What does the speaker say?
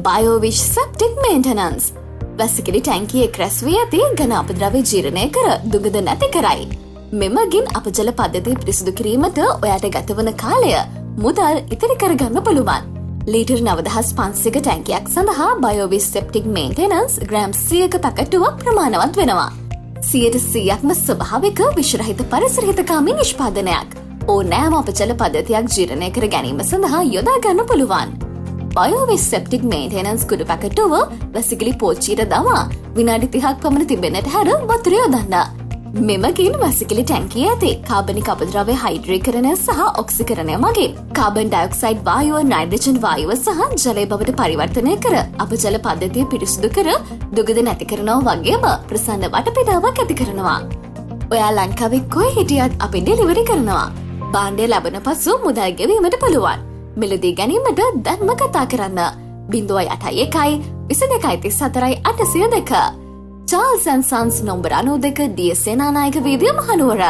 බයෝවිෂ් සෙප්ටික් maintenance. වැසිකිලි ටැංකියේ ක්‍රැස් වී ඇති ඝන අපද්‍රව්‍ය ජීර්ණය කර දුගඳ නැති කරයි. මෙමගින් අපජල පද්ධතිය පිරිසිදු කිරීමට ඔයාට ගතවන කාලය මුදල් ඉතිරි කරගන්න පුළුවන්. ලීටර් 9500ක ටැංකියක් සඳහා බයෝවිෂ් සෙප්ටික් මේන්ටනන්ස් ග්‍රෑම් 100ක පැකටුවක් ප්‍රමාණවත් වෙනවා. 100%ක්ම ස්වභාවික විෂරහිත පරිසරහිතකාමී නිෂ්පාදනයක්. ඕනෑම අපජල පද්ධතියක් ජීර්ණය කර ගැනීම සඳහා යොදා ගන්න පුළුවන්. බයෝවිෂ් සෙප්ටික් මේන්ටනන්ස් කුඩු පැකටුව වැසිකිලි පෝච්චියට දමා විනාඩි 30ක් පමණ තිබෙන්නට හැර වතුර යොදන්න. මෙමගින් වැසිකිලි ටැංකියේ ඇති කාබනික අපද්‍රව්‍ය හයිඩ්‍රීකරණය සහ ඔක්සිකරණය මගින් කාබන් ඩයොක්සයිඩ් වායුව නයිට්‍රජන් වායුව සහ ජලය බවට පරිවර්තනය කර අපජල පද්ධතිය පිරිසිදු කර දුගඳ නැති කරනවා වගේම ප්‍රසන්න වටපිටාවක් ඇති කරනවා. ඔයා ලංකාවේ කොහේ හිටියත් අපි ඩෙලිවරි කරනවා. භාණ්ඩය ලැබෙන පසු මුදල් ගෙවීමට පුළුවන්. මිලදී ගැනීමට දැන්ම කතා කරන්න 081 22 34 802. Charles & Sons නොම්බර 92 DS Senanayake වීදිය Mahanuwara.